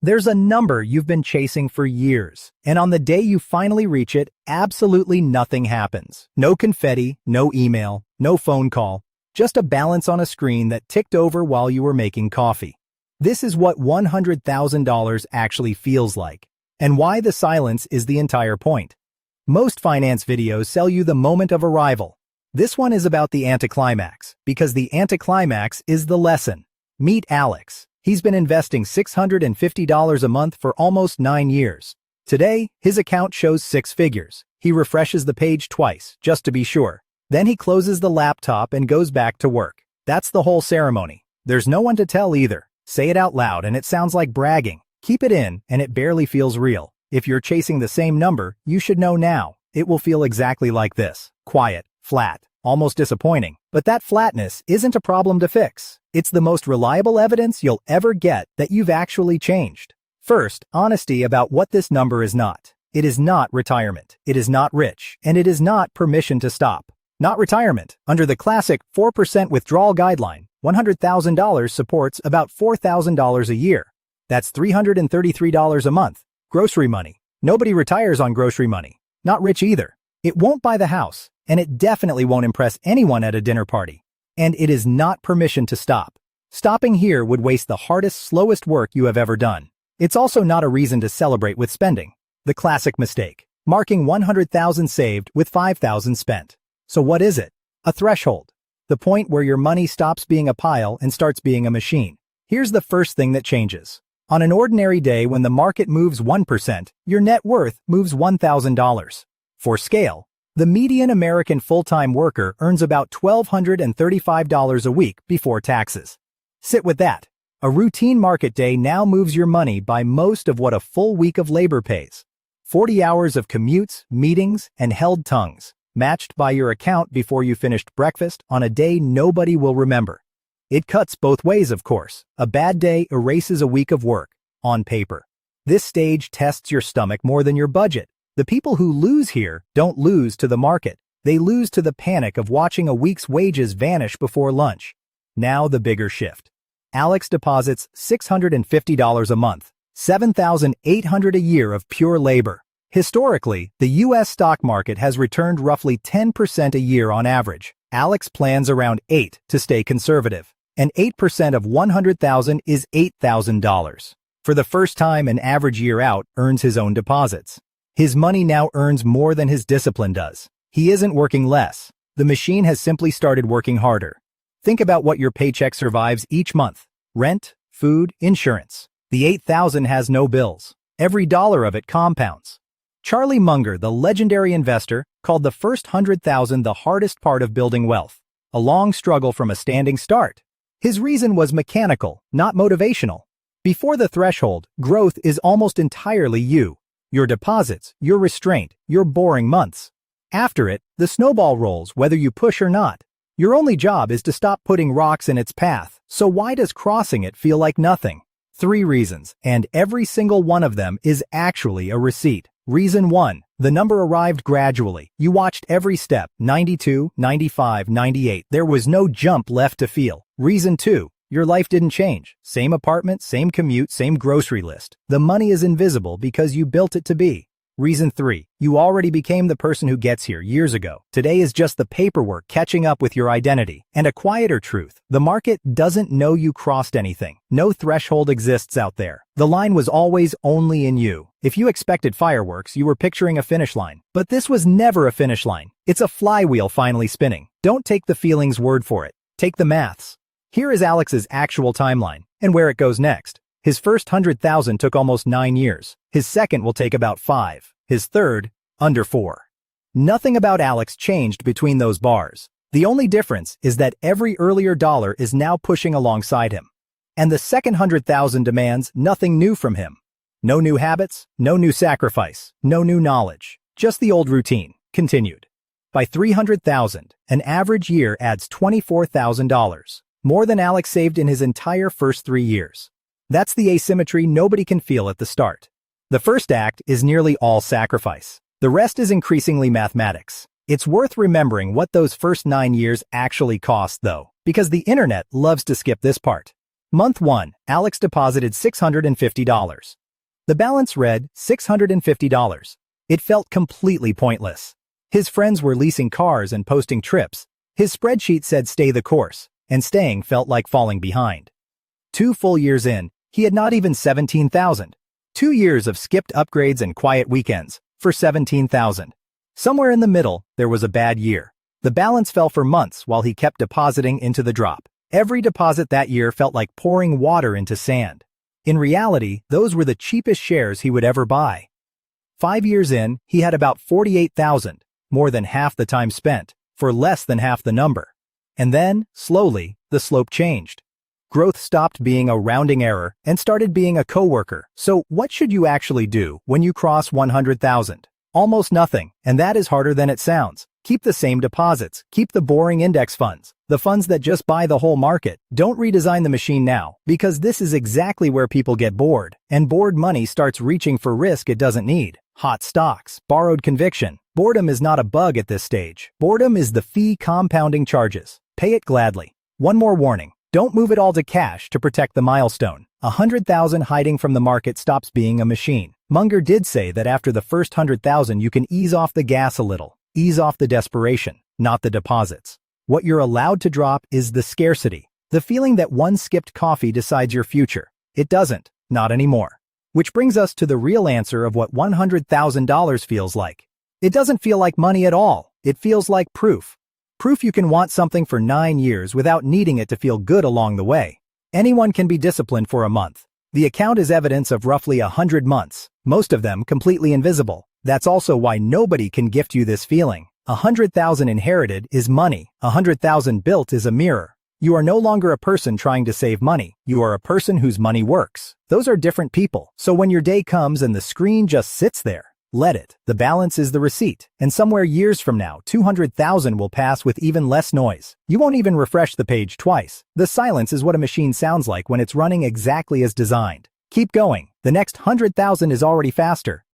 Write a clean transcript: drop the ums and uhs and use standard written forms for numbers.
There's a number you've been chasing for years, and on the day you finally reach it, absolutely nothing happens. No confetti, no email, no phone call, just a balance on a screen that ticked over while you were making coffee. This is what $100,000 actually feels like, and why the silence is the entire point. Most finance videos sell you the moment of arrival. This one is about the anticlimax, because the anticlimax is the lesson. Meet Alex. He's been investing $650 a month for almost 9 years. Today, his account shows 6 figures. He refreshes the page twice, just to be sure. Then he closes the laptop and goes back to work. That's the whole ceremony. There's no one to tell either. Say it out loud and it sounds like bragging. Keep it in and it barely feels real. If you're chasing the same number, you should know now. It will feel exactly like this. Quiet, flat, almost disappointing. But that flatness isn't a problem to fix. It's the most reliable evidence you'll ever get that you've actually changed. First, honesty about what this number is not. It is not retirement. It is not rich. And it is not permission to stop. Not retirement. Under the classic 4% withdrawal guideline, $100,000 supports about $4,000 a year. That's $333 a month. Grocery money. Nobody retires on grocery money. Not rich either. It won't buy the house, and it definitely won't impress anyone at a dinner party. And it is not permission to stop. Stopping here would waste the hardest, slowest work you have ever done. It's also not a reason to celebrate with spending. The classic mistake. Marking $100,000 saved with $5,000 spent. So what is it? A threshold. The point where your money stops being a pile and starts being a machine. Here's the first thing that changes. On an ordinary day when the market moves 1%, your net worth moves $1,000. For scale, the median American full-time worker earns about $1,235 a week before taxes. Sit with that. A routine market day now moves your money by most of what a full week of labor pays. 40 hours of commutes, meetings, and held tongues, matched by your account before you finished breakfast on a day nobody will remember. It cuts both ways, of course. A bad day erases a week of work, on paper. This stage tests your stomach more than your budget. The people who lose here don't lose to the market. They lose to the panic of watching a week's wages vanish before lunch. Now the bigger shift. Alex deposits $650 a month, $7,800 a year of pure labor. Historically, the U.S. stock market has returned roughly 10% a year on average. Alex plans around 8% to stay conservative. And 8% of $100,000 is $8,000. For the first time, an average year out earns his own deposits. His money now earns more than his discipline does. He isn't working less. The machine has simply started working harder. Think about what your paycheck survives each month. Rent, food, insurance. The $8,000 has no bills. Every dollar of it compounds. Charlie Munger, the legendary investor, called the first $100,000 the hardest part of building wealth. A long struggle from a standing start. His reason was mechanical, not motivational. Before the threshold, growth is almost entirely you. Your deposits, your restraint, your boring months. After it, the snowball rolls whether you push or not. Your only job is to stop putting rocks in its path, so why does crossing it feel like nothing? 3 reasons, and every single one of them is actually a receipt. Reason 1. The number arrived gradually. You watched every step, 92, 95, 98. There was no jump left to feel. Reason 2. Your life didn't change. Same apartment, same commute, same grocery list. The money is invisible because you built it to be. Reason 3. You already became the person who gets here years ago. Today is just the paperwork catching up with your identity. And a quieter truth. The market doesn't know you crossed anything. No threshold exists out there. The line was always only in you. If you expected fireworks, you were picturing a finish line. But this was never a finish line. It's a flywheel finally spinning. Don't take the feeling's word for it. Take the maths. Here is Alex's actual timeline, and where it goes next. His first $100,000 took almost 9 years. His second will take about 5. His third, under 4. Nothing about Alex changed between those bars. The only difference is that every earlier dollar is now pushing alongside him. And the second $100,000 demands nothing new from him. No new habits, no new sacrifice, no new knowledge. Just the old routine, continued. By $300,000, an average year adds $24,000. More than Alex saved in his entire first 3 years. That's the asymmetry nobody can feel at the start. The first act is nearly all sacrifice. The rest is increasingly mathematics. It's worth remembering what those first 9 years actually cost, though, because the internet loves to skip this part. Month 1, Alex deposited $650. The balance read $650. It felt completely pointless. His friends were leasing cars and posting trips. His spreadsheet said stay the course, and staying felt like falling behind. 2 full years in, he had not even $17,000. 2 years of skipped upgrades and quiet weekends for $17,000. Somewhere in the middle, there was a bad year. The balance fell for months while he kept depositing into the drop. Every deposit that year felt like pouring water into sand. In reality, those were the cheapest shares he would ever buy. 5 years in, he had about $48,000, more than half the time spent, for less than half the number. And then, slowly, the slope changed. Growth stopped being a rounding error and started being a coworker. So what should you actually do when you cross 100,000? Almost nothing, and that is harder than it sounds. Keep the same deposits. Keep the boring index funds. The funds that just buy the whole market. Don't redesign the machine now, because this is exactly where people get bored. And bored money starts reaching for risk it doesn't need. Hot stocks, borrowed conviction. Boredom is not a bug at this stage. Boredom is the fee compounding charges. Pay it gladly. One more warning. Don't move it all to cash to protect the milestone. 100,000 hiding from the market stops being a machine. Munger did say that after the first 100,000 you can ease off the gas a little. Ease off the desperation, not the deposits. What you're allowed to drop is the scarcity. The feeling that one skipped coffee decides your future. It doesn't, not anymore. Which brings us to the real answer of what $100,000 feels like. It doesn't feel like money at all. It feels like proof. Proof you can want something for 9 years without needing it to feel good along the way. Anyone can be disciplined for a month. The account is evidence of roughly 100 months, most of them completely invisible. That's also why nobody can gift you this feeling. 100,000 inherited is money. 100,000 built is a mirror. You are no longer a person trying to save money. You are a person whose money works. Those are different people. So when your day comes and the screen just sits there, let it. The balance is the receipt. And somewhere years from now, 200,000 will pass with even less noise. You won't even refresh the page twice. The silence is what a machine sounds like when it's running exactly as designed. Keep going. The next 100,000 is already faster.